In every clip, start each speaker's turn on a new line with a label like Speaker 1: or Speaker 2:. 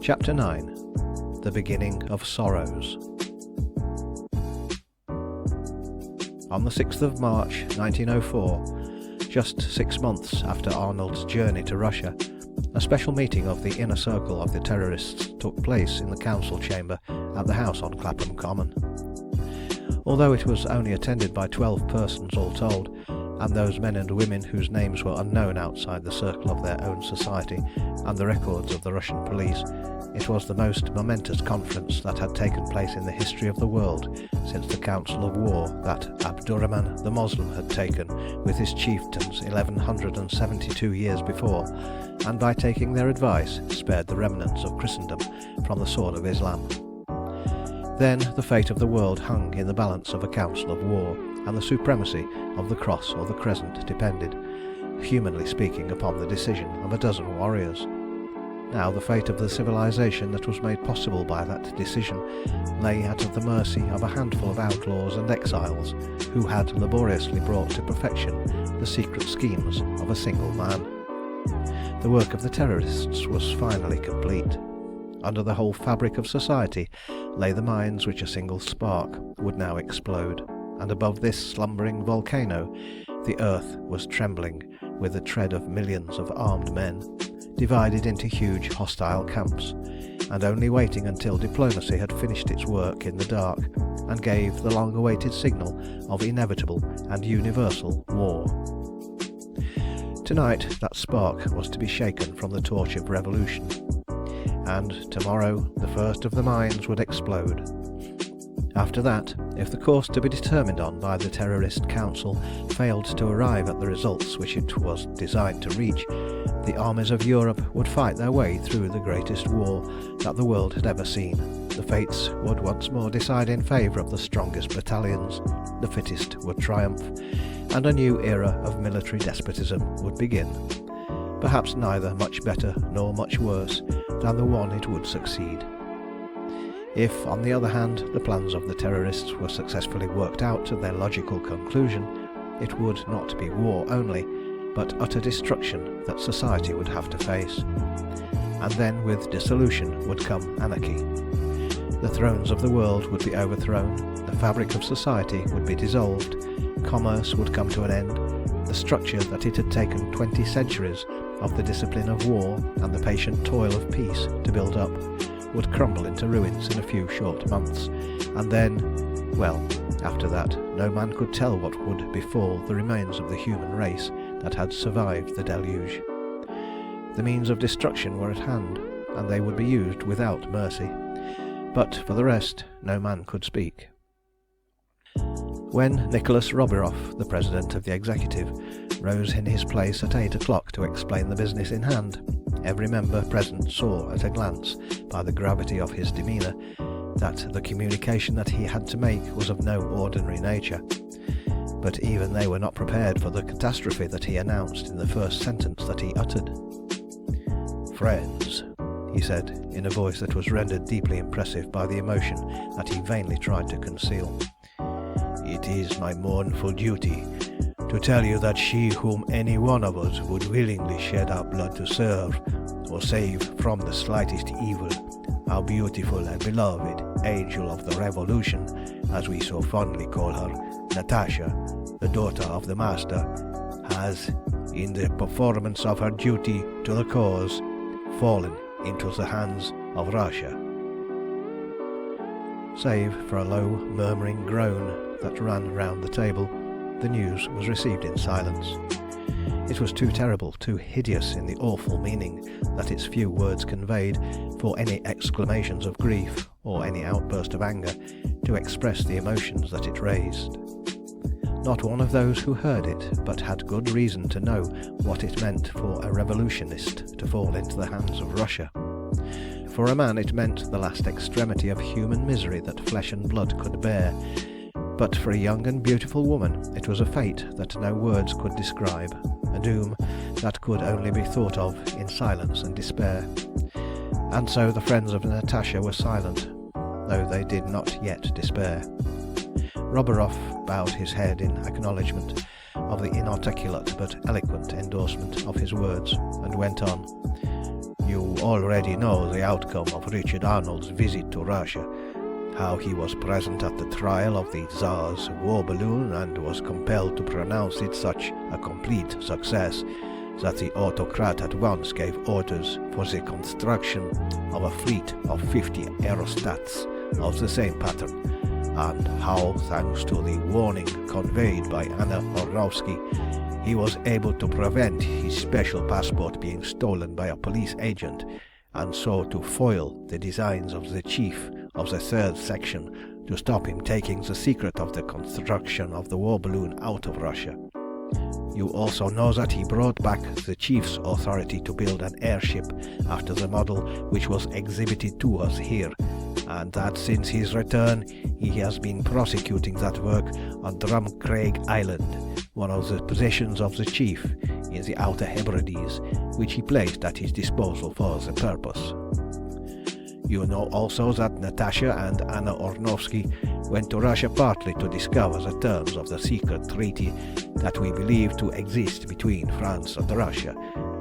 Speaker 1: Chapter 9. The Beginning of Sorrows. On the 6th of March 1904, just 6 months after Arnold's journey to Russia, a special meeting of the inner circle of the terrorists took place in the council chamber at the house on Clapham Common. Although it was only attended by 12 persons all told, and those men and women whose names were unknown outside the circle of their own society and the records of the Russian police, it was the most momentous conference that had taken place in the history of the world since the council of war that Abdurrahman the Moslem had taken with his chieftains 1172 years before, and by taking their advice spared the remnants of Christendom from the sword of Islam. Then the fate of the world hung in the balance of a council of war, and the supremacy of the cross or the crescent depended, humanly speaking, upon the decision of a dozen warriors. Now the fate of the civilization that was made possible by that decision lay at the mercy of a handful of outlaws and exiles who had laboriously brought to perfection the secret schemes of a single man. The work of the terrorists was finally complete. Under the whole fabric of society lay the mines which a single spark would now explode, and above this slumbering volcano the earth was trembling with the tread of millions of armed men, divided into huge hostile camps, and only waiting until diplomacy had finished its work in the dark and gave the long-awaited signal of inevitable and universal war. Tonight that spark was to be shaken from the torch of revolution, and tomorrow the first of the mines would explode. After that, if the course to be determined on by the terrorist council failed to arrive at the results which it was designed to reach, the armies of Europe would fight their way through the greatest war that the world had ever seen. The fates would once more decide in favour of the strongest battalions, the fittest would triumph, and a new era of military despotism would begin. Perhaps neither much better nor much worse than the one it would succeed. If, on the other hand, the plans of the terrorists were successfully worked out to their logical conclusion, it would not be war only, but utter destruction that society would have to face. And then with dissolution would come anarchy. The thrones of the world would be overthrown, the fabric of society would be dissolved, commerce would come to an end, the structure that it had taken 20 centuries of the discipline of war and the patient toil of peace to build up would crumble into ruins in a few short months, and then, well, after that, no man could tell what would befall the remains of the human race that had survived the deluge. The means of destruction were at hand, and they would be used without mercy. But for the rest, no man could speak. When Nicholas Robiroff, the President of the Executive, rose in his place at 8 o'clock to explain the business in hand, every member present saw at a glance, by the gravity of his demeanour, that the communication that he had to make was of no ordinary nature. But even they were not prepared for the catastrophe that he announced in the first sentence that he uttered. "Friends," he said, in a voice that was rendered deeply impressive by the emotion that he vainly tried to conceal, "it is my mournful duty to tell you that she whom any one of us would willingly shed our blood to serve, or save from the slightest evil, our beautiful and beloved angel of the revolution, as we so fondly call her, Natasha, the daughter of the master, has, in the performance of her duty to the cause, fallen into the hands of Russia." Save for a low murmuring groan that ran round the table, the news was received in silence. It was too terrible, too hideous in the awful meaning that its few words conveyed, for any exclamations of grief or any outburst of anger to express the emotions that it raised. Not one of those who heard it but had good reason to know what it meant for a revolutionist to fall into the hands of Russia. For a man it meant the last extremity of human misery that flesh and blood could bear, but for a young and beautiful woman it was a fate that no words could describe, a doom that could only be thought of in silence and despair. And so the friends of Natasha were silent, though they did not yet despair. Robiroff bowed his head in acknowledgment of the inarticulate but eloquent endorsement of his words, and went on. "You already know the outcome of Richard Arnold's visit to Russia, how he was present at the trial of the Tsar's war balloon and was compelled to pronounce it such a complete success that the autocrat at once gave orders for the construction of a fleet of 50 aerostats of the same pattern, and how, thanks to the warning conveyed by Anna Orlovsky, he was able to prevent his special passport being stolen by a police agent, and so to foil the designs of the chief of the 3rd section to stop him taking the secret of the construction of the war balloon out of Russia. You also know that he brought back the chief's authority to build an airship after the model which was exhibited to us here, and that since his return he has been prosecuting that work on Drumcraig Island, one of the possessions of the chief in the Outer Hebrides, which he placed at his disposal for the purpose. You know also that Natasha and Anna Ornovsky went to Russia partly to discover the terms of the secret treaty that we believe to exist between France and Russia,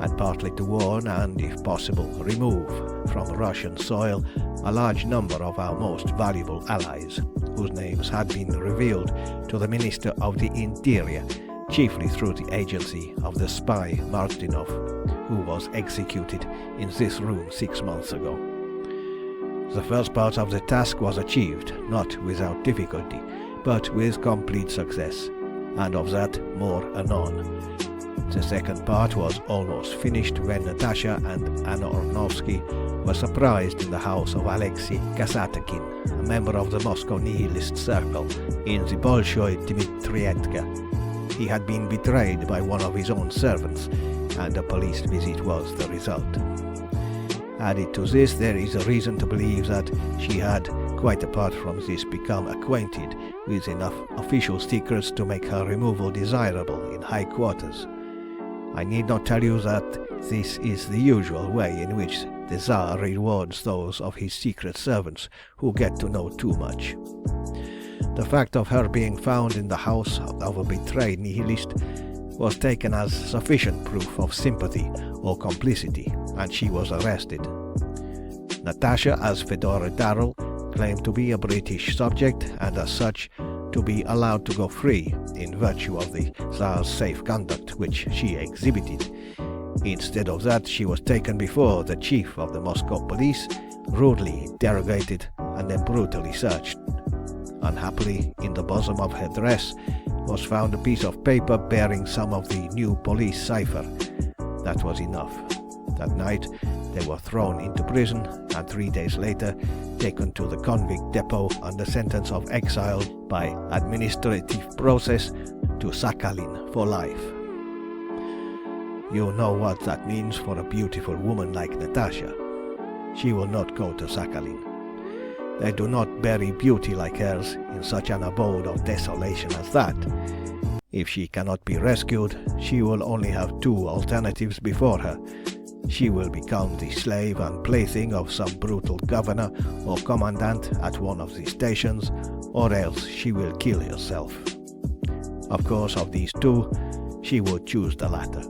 Speaker 1: and partly to warn and, if possible, remove from Russian soil a large number of our most valuable allies, whose names had been revealed to the Minister of the Interior, chiefly through the agency of the spy Martinov, who was executed in this room 6 months ago. The first part of the task was achieved, not without difficulty, but with complete success, and of that more anon. The second part was almost finished when Natasha and Anna Ornovsky were surprised in the house of Alexei Kasatakin, a member of the Moscow nihilist circle, in the Bolshoi Dmitrietka. He had been betrayed by one of his own servants, and a police visit was the result. Added to this, there is a reason to believe that she had, quite apart from this, become acquainted with enough official secrets to make her removal desirable in high quarters. I need not tell you that this is the usual way in which the Tsar rewards those of his secret servants who get to know too much. The fact of her being found in the house of a betrayed nihilist was taken as sufficient proof of sympathy or complicity, and she was arrested. Natasha, as Fedora Darrell, claimed to be a British subject and as such to be allowed to go free in virtue of the Tsar's safe conduct which she exhibited. Instead of that, she was taken before the chief of the Moscow police, rudely interrogated and then brutally searched. Unhappily, in the bosom of her dress was found a piece of paper bearing some of the new police cipher. That was enough. That night they were thrown into prison and 3 days later taken to the convict depot under sentence of exile by administrative process to Sakhalin for life. You know what that means for a beautiful woman like Natasha. She will not go to Sakhalin. They do not bury beauty like hers in such an abode of desolation as that. If she cannot be rescued, she will only have 2 alternatives before her. She will become the slave and plaything of some brutal governor or commandant at one of the stations, or else she will kill herself. Of course, of these 2, she would choose the latter,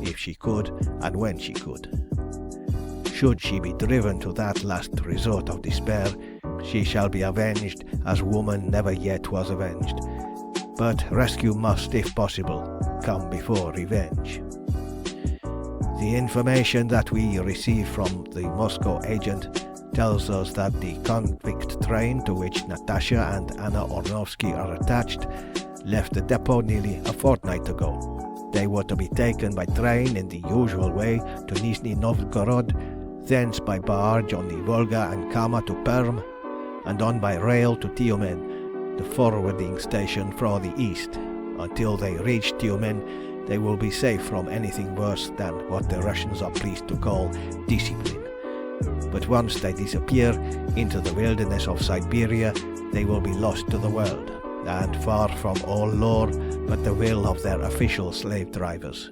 Speaker 1: if she could and when she could. Should she be driven to that last resort of despair, she shall be avenged as woman never yet was avenged. But rescue must, if possible, come before revenge. The information that we received from the Moscow agent tells us that the convict train to which Natasha and Anna Ornovsky are attached left the depot nearly a fortnight ago. They were to be taken by train in the usual way to Nizhny Novgorod, thence by barge on the Volga and Kama to Perm, and on by rail to Tyumen, the forwarding station for the east. Until they reach Tyumen, they will be safe from anything worse than what the Russians are pleased to call discipline. But once they disappear into the wilderness of Siberia, they will be lost to the world, and far from all law but the will of their official slave drivers.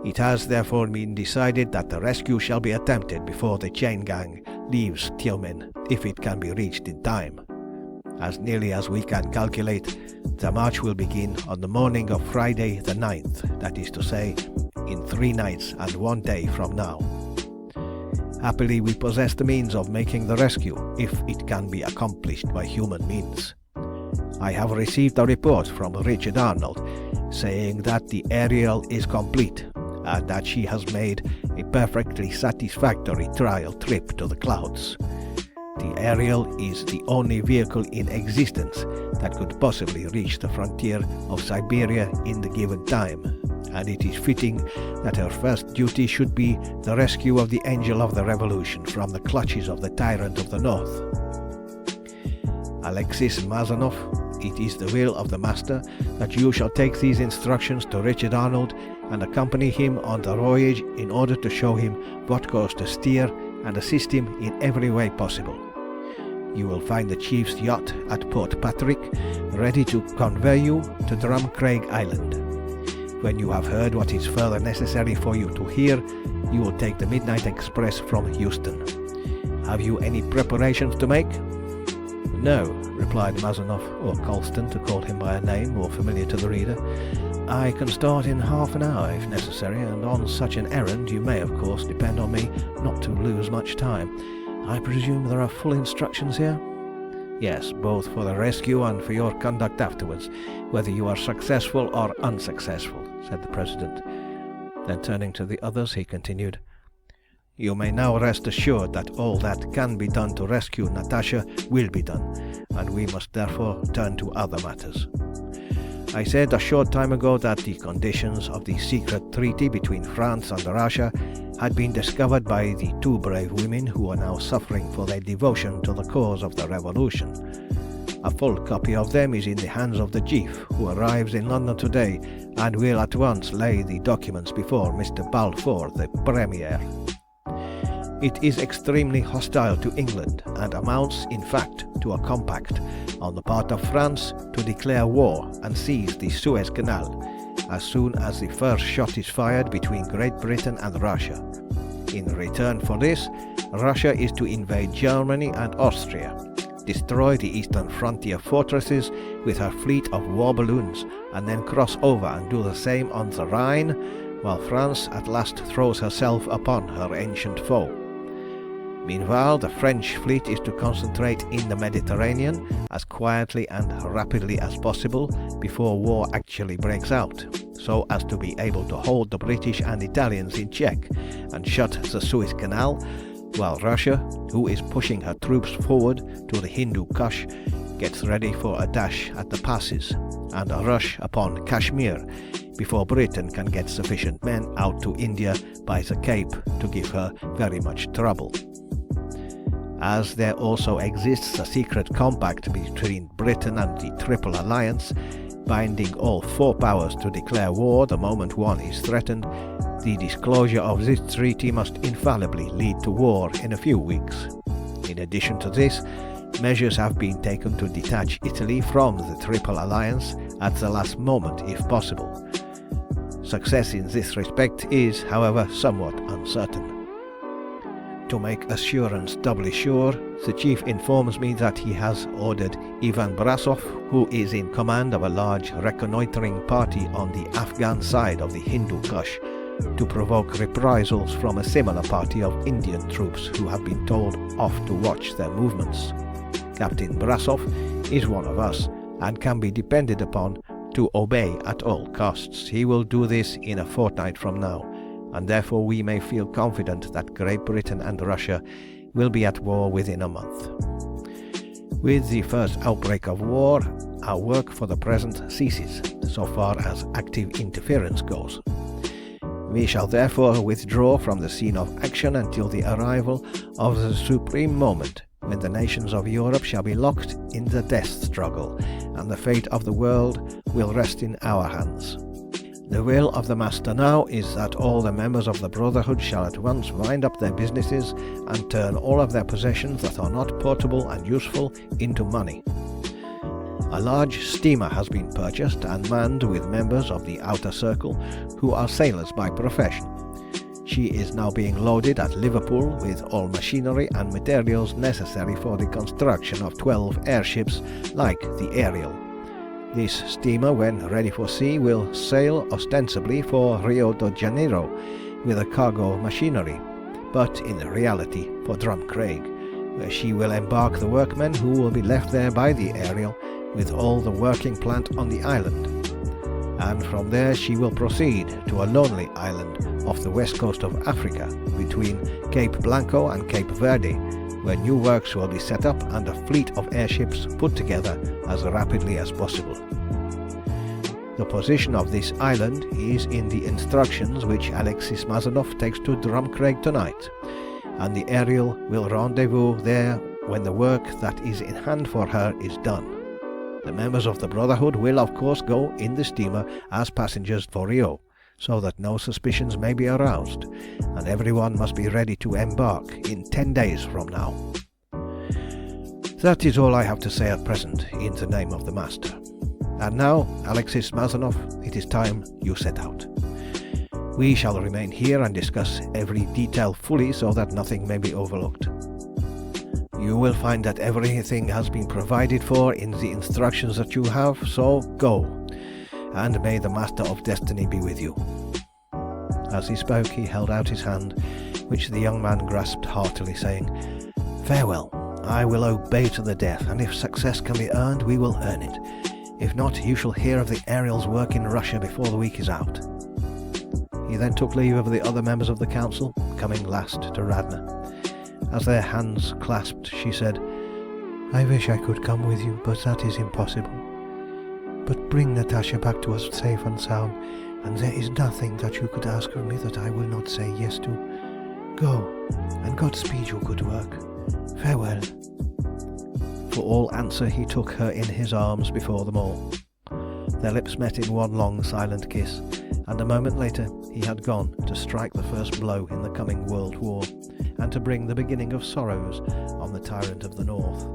Speaker 1: It has therefore been decided that the rescue shall be attempted before the chain gang leaves Tyumen, if it can be reached in time. As nearly as we can calculate, the march will begin on the morning of Friday the 9th, that is to say, in 3 nights and 1 day from now. Happily, we possess the means of making the rescue, if it can be accomplished by human means. I have received a report from Richard Arnold saying that the Ariel is complete and that she has made a perfectly satisfactory trial trip to the clouds. The Ariel is the only vehicle in existence that could possibly reach the frontier of Siberia in the given time, and it is fitting that her first duty should be the rescue of the Angel of the Revolution from the clutches of the Tyrant of the North. Alexis Mazanov, it is the will of the Master that you shall take these instructions to Richard Arnold and accompany him on the voyage in order to show him what course to steer and assist him in every way possible. You will find the Chief's yacht at Port Patrick, ready to convey you to Drumcraig Island. When you have heard what is further necessary for you to hear, you will take the Midnight Express from Houston. Have you any preparations to make? No, replied Mazanov, or Colston to call him by a name more familiar to the reader. I can start in half an hour if necessary, and on such an errand you may of course depend on me not to lose much time. I presume there are full instructions here? Yes, both for the rescue and for your conduct afterwards, whether you are successful or unsuccessful, said the President. Then turning to the others, he continued, You may now rest assured that all that can be done to rescue Natasha will be done, and we must therefore turn to other matters. I said a short time ago that the conditions of the secret treaty between France and Russia had been discovered by the two brave women who are now suffering for their devotion to the cause of the revolution. A full copy of them is in the hands of the chief, who arrives in London today and will at once lay the documents before Mr. Balfour, the Premier. It is extremely hostile to England and amounts, in fact, to a compact on the part of France to declare war and seize the Suez Canal as soon as the first shot is fired between Great Britain and Russia. In return for this, Russia is to invade Germany and Austria, destroy the eastern frontier fortresses with her fleet of war balloons, and then cross over and do the same on the Rhine, while France at last throws herself upon her ancient foe. Meanwhile, the French fleet is to concentrate in the Mediterranean as quietly and rapidly as possible before war actually breaks out, so as to be able to hold the British and Italians in check and shut the Suez Canal, while Russia, who is pushing her troops forward to the Hindu Kush, gets ready for a dash at the passes and a rush upon Kashmir before Britain can get sufficient men out to India by the Cape to give her very much trouble. As there also exists a secret compact between Britain and the Triple Alliance, binding all four powers to declare war the moment one is threatened, the disclosure of this treaty must infallibly lead to war in a few weeks. In addition to this, measures have been taken to detach Italy from the Triple Alliance at the last moment if possible. Success in this respect is, however, somewhat uncertain. To make assurance doubly sure, the chief informs me that he has ordered Ivan Brasov, who is in command of a large reconnoitring party on the Afghan side of the Hindu Kush, to provoke reprisals from a similar party of Indian troops who have been told off to watch their movements. Captain Brasov is one of us and can be depended upon to obey at all costs. He will do this in a fortnight from now, and therefore we may feel confident that Great Britain and Russia will be at war within a month. With the first outbreak of war, our work for the present ceases, so far as active interference goes. We shall therefore withdraw from the scene of action until the arrival of the supreme moment when the nations of Europe shall be locked in the death struggle, and the fate of the world will rest in our hands. The will of the Master now is that all the members of the Brotherhood shall at once wind up their businesses and turn all of their possessions that are not portable and useful into money. A large steamer has been purchased and manned with members of the Outer Circle who are sailors by profession. She is now being loaded at Liverpool with all machinery and materials necessary for the construction of 12 airships like the Ariel. This steamer, when ready for sea, will sail ostensibly for Rio de Janeiro with a cargo machinery, but in reality for Drumcraig, where she will embark the workmen who will be left there by the Ariel with all the working plant on the island. And from there she will proceed to a lonely island off the west coast of Africa between Cape Blanco and Cape Verde, where new works will be set up and a fleet of airships put together as rapidly as possible. The position of this island is in the instructions which Alexis Mazanov takes to Drumcraig tonight, and the Ariel will rendezvous there when the work that is in hand for her is done. The members of the Brotherhood will of course go in the steamer as passengers for Rio, so that no suspicions may be aroused, and everyone must be ready to embark in 10 days from now. That is all I have to say at present in the name of the Master. And now, Alexis Mazanov, it is time you set out. We shall remain here and discuss every detail fully so that nothing may be overlooked. You will find that everything has been provided for in the instructions that you have, so go, and may the Master of Destiny be with you. As he spoke, he held out his hand, which the young man grasped heartily, saying, "Farewell, I will obey to the death, and if success can be earned, we will earn it. If not, you shall hear of the Ariel's work in Russia before the week is out." He then took leave of the other members of the council, coming last to Radna. As their hands clasped, she said, "I wish I could come with you, but that is impossible. But bring Natasha back to us safe and sound, and there is nothing that you could ask of me that I will not say yes to. Go, and God speed your good work. Farewell." For all answer he took her in his arms before them all. Their lips met in one long silent kiss, and a moment later he had gone to strike the first blow in the coming world war, and to bring the beginning of sorrows on the tyrant of the North.